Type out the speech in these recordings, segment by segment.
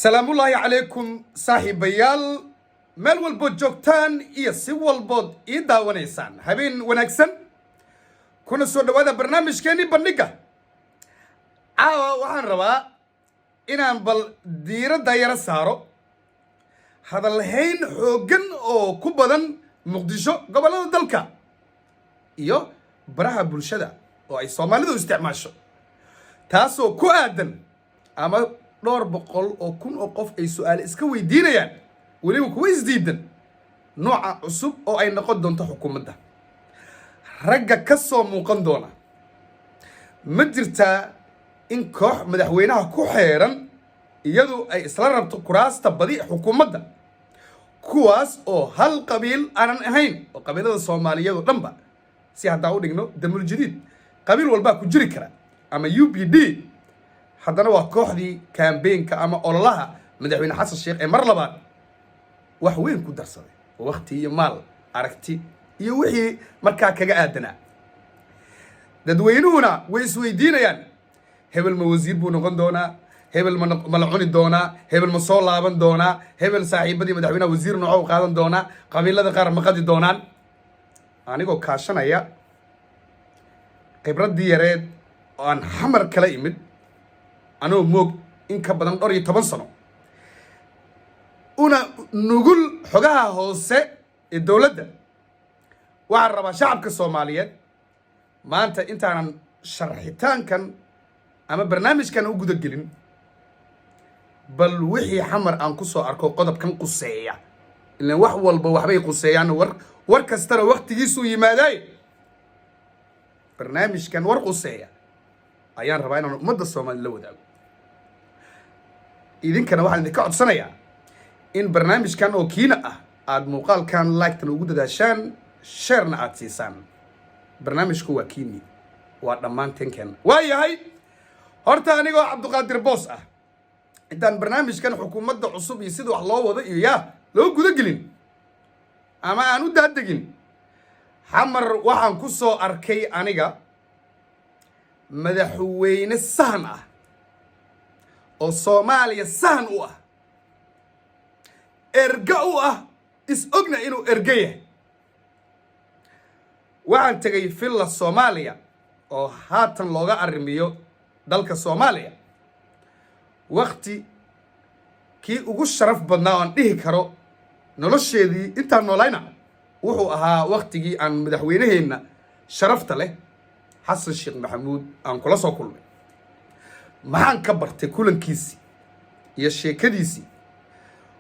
سلام الله عليكم صاحب بيال مال والبود جوكتان إيه سوى البود إيدا ونيسان هبين ونكسن كنا سوى هذا برنامج كاني بنيكا وحن روا إنان بل ديرة دايرة سارو هذا الهين حوجن أو كوبادن مقدشو قبل دلكا إيو براها بلشدا أو أي صومالي دو استعماشو تاسو كو آدن أما دور بقول أو كن أو قف أي سؤال إسكوي دينا يعني وليه كويس جدا نوع عصب أو أي نقد دون تحكم ده رجع كسو مقندونا مدرتا إن كح مدحوينها كحيرا يدو أي إسرار ربط كراس تبدي حكومة ده كواس أو هل قبيل أنا نهين وقبيلة الصومالية ولمبا سيها داود إنه دم الجديد قبيل والبا كجري كرا أما UPD haddana waa kooxdii campaign-ka ama ololaha madaxweyne xasan sheekh ee mar labaad wax weyn ku darsaday waqti iyo maal aragti iyo wixii markaa kaga aadanaa dadweynuhuna way isweydiinayaan hebel ma wasiir buu noqon doonaa hebel ma la cuni doonaa hebel ma soo laaban doonaa hebel saaxiibadii madaxweynaha wasiir nooca u qaadan doonaa qabiilada qaar ma qadi doonaan anigoo kaashanaya khibradii yareed oo aan xamar kala imid anoo moog in ka badan 10 sano una nugul xogaha hoose ee dawladda waxaan rabaa shacabka Soomaaliyeed maanta intaanan sharxitaankan ama barnaamijkan u guda gelin bal wixii xamar aan ku soo arko qodobkan quseeya ilaa wax walba waxbay quseeyaan war kastana waqtigiisu yimaaday barnaamijkan war quseeya ayaan rabaa inaan ummadda Soomaaliyeed la wadaago idinkana waxaan idinka codsanayaa in barnaamijkan oo kiina ah aad muuqaalkan like-tan ugu dadaashaan share-na aad siisaan barnaamijku waa kiini waa dhammaanteen waa yahay horta anigoo Cabduqaadir Boos ah intaan barnaamijkan xukuumadda cusub iyo sida wax loo wado iyo yaa loo guda gelin ama aan u daadegin xamar waxaan ku soo arkay aniga madaxweyne sahan ah oo Soomaaliya sahan u ah erga u ah is ogna inuu ergaya waxaan tagay filla Soomaaliya oo haatan looga arrimiyo dalka Soomaaliya waqti kii ugu sharaf badnaa aan dhihi karo nolosheedii intaan noolayna wuxuu ahaa waqtigii aan madaxweynaheena sharafta leh xasan sheekh maxamuud aan kula soo kulmay maxaan ka bartay kulankiisi iyo sheekadiisi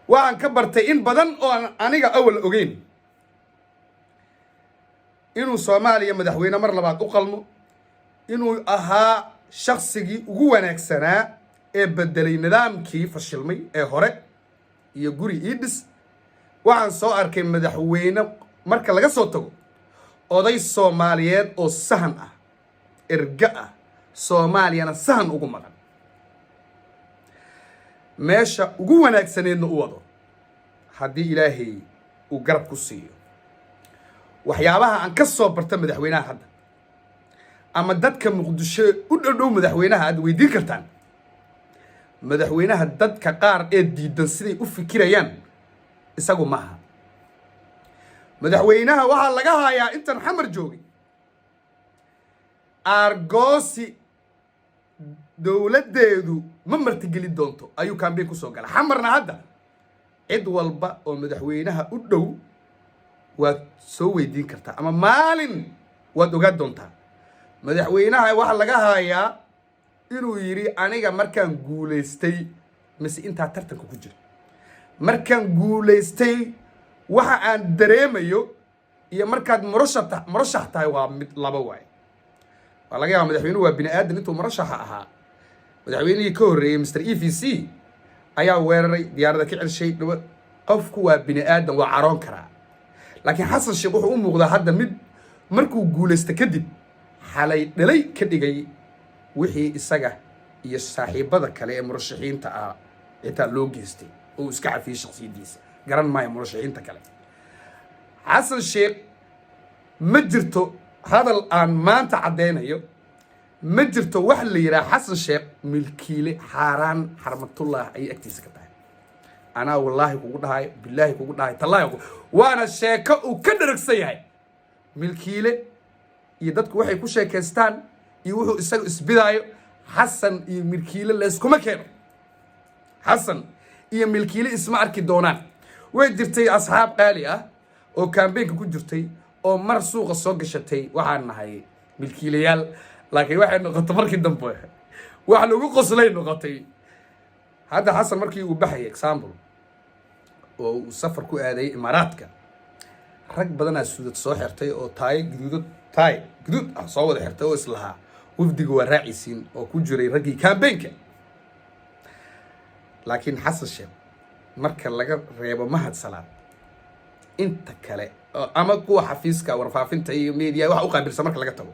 waxaan ka bartay in badan oo aniga awal ogeyn inuu Soomaaliya madaxweyne mar labaad u qalmo inuu ahaa shakhsigii ugu wanaagsanaa ee bedelay nidaamkii fashilmay ee hore iyo guri idis waxaan soo arkay madaxweyne marka laga soo tago oday Soomaaliyeed oo sahan ah erga ah Soomaaliyana sahan ugu maqan meesha ugu wanaagsaneedna u wado haddii ilaahay uu garab ku siiyo waxyaabaha aan ka soo barta madaxweynaha hadda ama dadka muqdisho u dhow madaxweynaha aad weydiin kartaan madaxweynaha dadka qaar ee diidan siday u fikirayaan isagu maaha madaxweynaha waxaa laga hayaa intan xamar joogay argoosi dawladeedu ma martigeli doonto ayuu campaign ku soo galay xamarna hadda cid walba oo madaxweynaha u dhow waad soo weydiin kartaa ama maalin waad ogaan doontaa madaxweynaha waxa laga hayaa inuu yiri aniga markaan guuleystay mise inta tartanka ku jira markaan guuleystay waxa aan dareemayo iyo markaad murashax tahay waa mid laba waay laga yaabaa madaxweynuhu waa bini aadan intuu murashaxa ahaa madaxweynihii ka horeeyay Mr EVC ayaa weeraray diyaaradda ka celshay qofku waa bini aadan waa caroon karaa laakiin xasan sheekh wuxuu u muuqdaa hadda mid markuu guuleysto kadib xalay dhalay ka dhigay wixii isaga iyo saaxiibada kale ee murashaxiinta ah inta loo geystay oo iska cafiyay shakhsiyadiisa garan maayo murashaxiinta kale xasan sheekh ma jirto hadal aan maanta cadeynayo ma jirto wax la yiraahdo xasan sheekh milkiile xaraan xarmatullah ay agtiisa ka tahay anaa wallaahi kugu dhahay billaahi kugu dhahay tallaahi waana sheeko uu ka dharagsan yahay milkiile iyo dadku waxay ku sheekaystaan iyo wuxuu isaga isbidaayo xasan iyo milkiile layskuma keeno xasan iyo milkiile isma arki doonaan way jirtay asxaab qaali ah oo kaambeenka ku jirtay oo mar suuqa soo gashatay waxaan nahay milkiilayaal laakiin waxay noqotay markii dambe wax lagu qoslay noqotay hadda xasan markii uu baxay example oo uu safar ku aaday imaaraadka rag badanaa suudad soo xirtay oo taay guduud ah soo wada xirtay oo islahaa wafdiga waa raacisiin oo ku jiray raggii kaambeenka laakiin xasan sheekh marka laga reebo mahad salaad inta kale ama kuwa xafiiska warfaafinta iyo media waxa u qaabilsan marka laga tago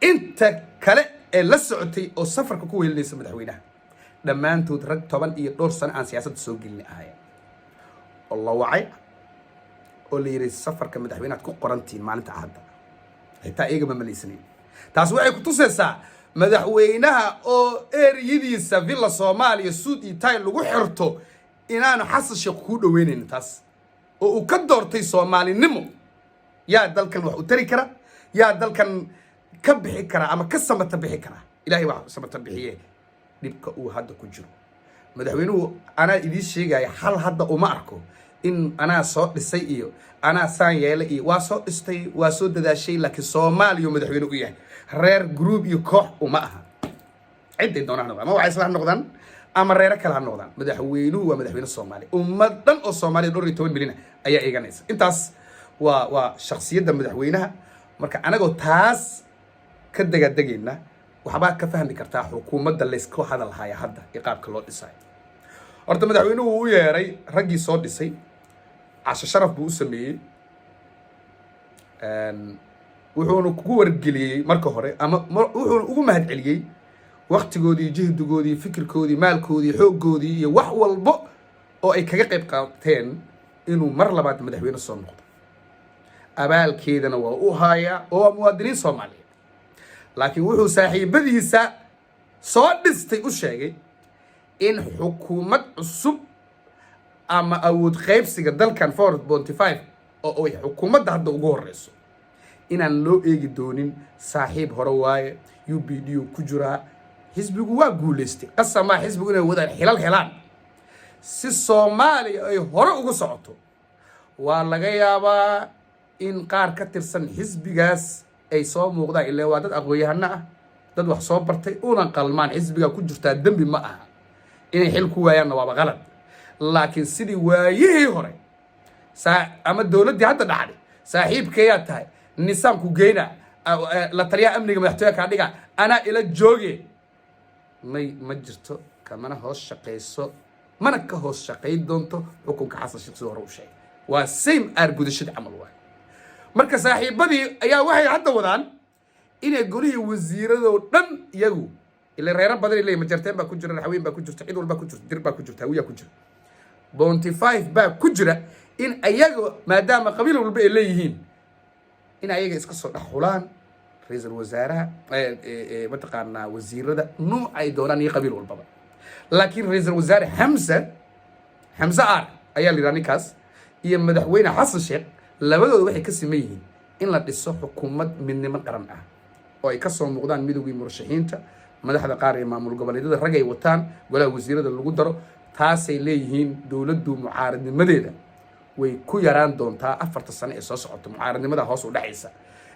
inta kale ee la socotay oo safarka ku weelinaysa madaxweynaha dhammaantood rag 10 iyo dhowr sano aan siyaasadda soo gelin ahaayeen oo la wacay oo la yiri safarka madaxweynaha ku qorantiin maalinta ahadda xitaa iyaga ma malaysanayn taas waxay ku tusaysaa madaxweynaha oo eriyadiisa villa Soomaaliya suud iyo tay lagu xirto inaanu xasan sheekh ku dhaweynaynin taas oo uu ka doortay Soomaalinimo yaa dalkan wax u tari kara yaa dalkan ka bixi kara ama ka samata bixi kara ilaahay wax samata bixiye dibka uu hadda ku jiro madaxweynuhu ana idii sheegay hal hadda uma arko in ana soo dhisay iyo ana saan yeelay iyo waa soo dhistay waa soo dadaashay laakiin Soomaaliya madaxweynuhu u yahay reer group iyo koox uma aha cid doonaan ama waxay isla noqdaan ama reer kala noqdaan madaxweynuhu waa madaxweyne Soomaali ummadan oo Soomaaliya 12 milyan ayaa eeganaysa intaas waa shakhsiyadda madaxweynaha marka anagoo taas ka dagadagayna waxba ka fahmi kartaa xukuumadda la isku hadal haya hadda iqaabka loo dhisay horta madaxweynuhu uu yeeray raggii soo dhisay casho sharaf buu u sameeyay wuxuuna ku wargeliyay marka hore ama wuxuuna ugu mahad celiyay waqtigoodii jihdigoodii fikirkoodii maalkoodii xooggoodii iyo wax walba oo ay kaga qayb qaateen inuu mar labaad madaxweyne soo noqdo abaalkeedana waa u haayaa oo muwaadiniin Soomaaliyeed laakiin wuxuu saaxiibadiisa soo dhistay u sheegay in xukuumad cusub ama awood qaybsiga dalkan 4.5 oo ay xukuumadda hadda ugu horeyso inaan loo eegi doonin saaxiib hore waaye UPD ku jira xisbigu waa guuleystay qasama xisbigu inay wadaan xilal helaan si Soomaaliya ay hore ugu socoto waa laga yaabaa in qaar ka tirsan xisbigaas ay soo muuqdaan ilaa waa dad aqoon-yahano ah dad wax soo bartay una qalmaan xisbiga ku jirta dambi ma aha inay xil ku waayaan waa qalad laakiin sidii waayihii hore ama dawladii hadda dhacday saaxiibkeeyaa tahay nidaamku geena la taliya amniga madaxtooyada ka dhiga ana ila jooge ma jirto kamana hoos shaqeyso mana ka hoos shaqeyn doonto xukunka xasan sheekh soo hore u sheegay waa same argudashada camal waa marka saaxiibadii ayaa waxay hadda wadaan inay golihii wasiiradoo dhan iyagu ila reero badan ilaa majarteen baa ku jira haween baa ku jirta cid walba ku jirta dir baa ku jirta hawiya ku jira 25 baa ku jira in ayaga maadaama qabiil walba ay leeyihiin in ayaga iska soo dhaxulaan ra'iisul wasaaraha mataqaana wasiirada nooc ay doonaan iyo qabiil walba laakiin ra'iisul wasaare Hamza ayaa liraa ninkaas iyo madaxweyne xasan sheekh labadooda waxay ka simeeyeen in la dhiso xukuumad midnimo qaran ah oo ay ka soo muuqdaan midowgii murashaxiinta madaxda qaar ee maamul goboleedyada rag ay wataan golaha wasiirada lagu daro taasay leeyihiin dawladdu mucaaradnimadeeda way ku yaraan doontaa 4 sano ee soo socota mucaaradnimada hoos u dhacaysa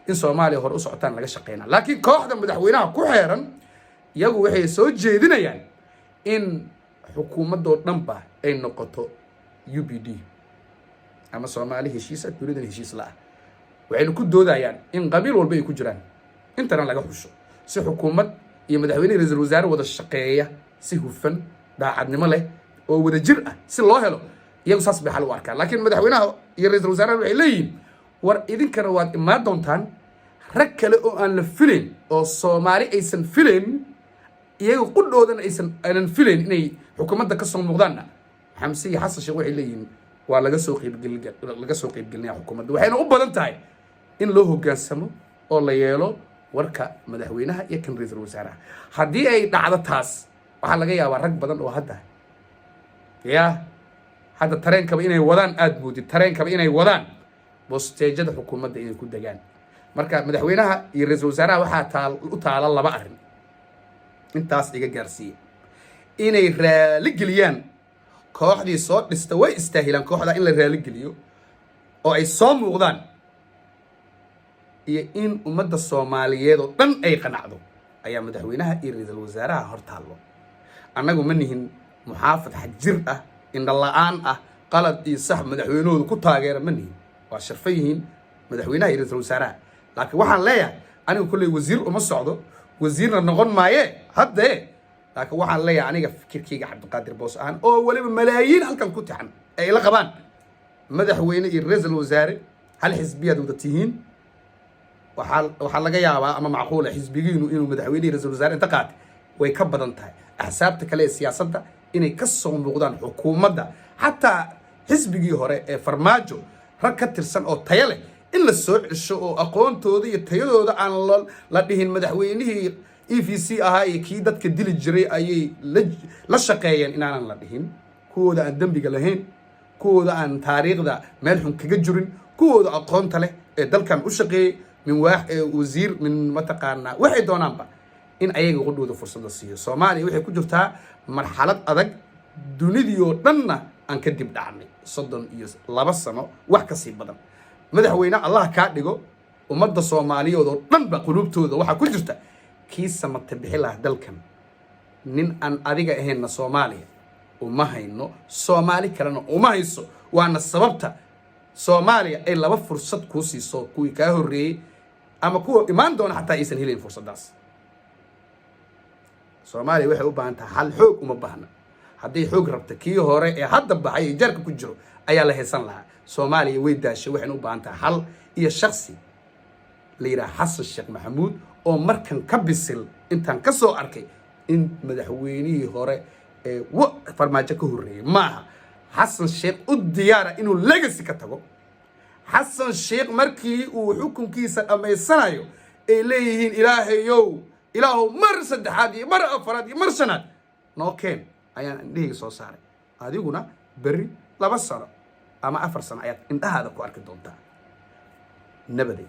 in Soomaaliya hor u socotaan laga shaqeynaa laakiin kooxda madaxweynaha ku xeeran iyagu waxay soo jeedinayaan in xukuumadda dhanba ay noqoto UPD ama Soomaali heshiisa dawladda heshiis la ah waxay ku doodayaan in qabiil walba ay ku jiraan intana laga xusho si xukuumad iyo madaxweynaha ra'iisul wasaare wada shaqeeya si hufan daacadnimo leh oo wada jir ah si loo helo iyagu saas bay xal u arkaan laakiin madaxweynaha iyo ra'iisul wasaaraha waxay leeyihiin war idinkana waad imaan doontaan rag kale oo aan la filayn oo Soomaali aysan filayn iyagu qudhoodana aysan filayn inay xukuumadda ka soo muuqdaan Xamsi iyo Xasan Sheekh waxay leeyihiin waa laga soo qaybgelinayaa xukuumadda waxayna u badan tahay in loo hoggaansamo oo la yeelo warka madaxweynaha iyo kan ra'iisul wasaaraha haddii ay dhacdo taas waxaa laga yaabaa rag badan oo hadda hadda tareenkaba inay wadaan aad moodid tareenkaba inay wadaan bosteejada xukuumadda inay ku degaan marka madaxweynaha iyo ra-iisul wasaaraha waxaa u taala laba arrin intaas iga gaarsiiye inay raali geliyaan kooxdii soo dhista way istaahilaan kooxda in la raali geliyo oo ay soo muuqdaan iyo in ummadda Soomaaliyeed oo dhan ay qanacdo ayaa madaxweynaha iyo ra-iisul wasaaraha hor taallo annagu ma nihin muxaafad xajir ah indha la'aan ah qalad iyo sax madaxweynahoodu ku taageera ma nihin waa sharfan yihiin madaxweynaha iyo ra-iisul wasaaraha laakiin waxaan leeyahay anigu kulley wasiir uma socdo wasiirna noqon maaye haddee laakiin waxaan leeyahay aniga fikirkayga cabdiqaadir boos ahaan oo waliba malaayiin halkan ku taxan ay la qabaan madaxweyne iyo ra-iisul wasaare hal xisbiyaad wada tihiin waxaa laga yaabaa ama macquula xisbigiinu inuu madaxweyne iyo ra-iisul wasaare inta qaatay way ka badan tahay axsaabta kale ee siyaasadda inay ka soo muuqdaan xukuumadda xataa xisbigii hore ee farmaajo rag ka tirsan oo tayo leh in la soo cesho oo aqoontooda iyo tayadooda aan la dhihin madaxweynihii EVC ahaa iyo kii dadka dili jiray ayay la shaqeeyeen inaanan la dhihin kuwooda aan dembiga lahayn kuwooda aan taariikhda meel xun kaga jirin kuwooda aqoonta leh ee dalkan u shaqeeyey min wasiir min mataqaanaa waxay doonaanba in ayaga qudhooda fursada siiyo Soomaaliya waxay ku jirtaa marxalad adag dunidii oo dhanna aan ka dib dhacnay 32 sano wax ka sii badan madaxweyne Allah ka dhigo ummadda Soomaaliyeed oo dhanba qulubtooda waxa ku jirta kii samata bixi lahaa dalkan nin aan adiga ahaynna Soomaaliya uma hayno Soomaali kalena uma hayso waana sababta Soomaaliya ay laba fursad ku siiso kuwii ka horeeyay ama kuwa imaan doona xataa aysan helin fursadaas Soomaaliya waxay u baahan tahay hal xoog uma baahna haddii xoog rabta kii hore ee hadda baxay jarka ku jiro ayaa la heesan lahaa Soomaaliya way daashay waxay u baahan tahay hal iyo shakhsi la yiraahdo Xasan Sheekh Maxamuud oo markan ka bisil intaan ka soo arkay in madaxweynihii hore ee farmaajo ka horeeyay maaha Xasan Sheekh u diyaara inuu legacy ka tago Xasan Sheekh markii uu xukunkiisa dhameysanayo ay leeyihiin ilaahow mar saddexaad iyo mar afaraad iyo mar shanaad noo keen ayaan indhahayga soo saaray adiguna berri 2 sano ama 4 sano ayaad indhahaada ku arki doontaa nabaday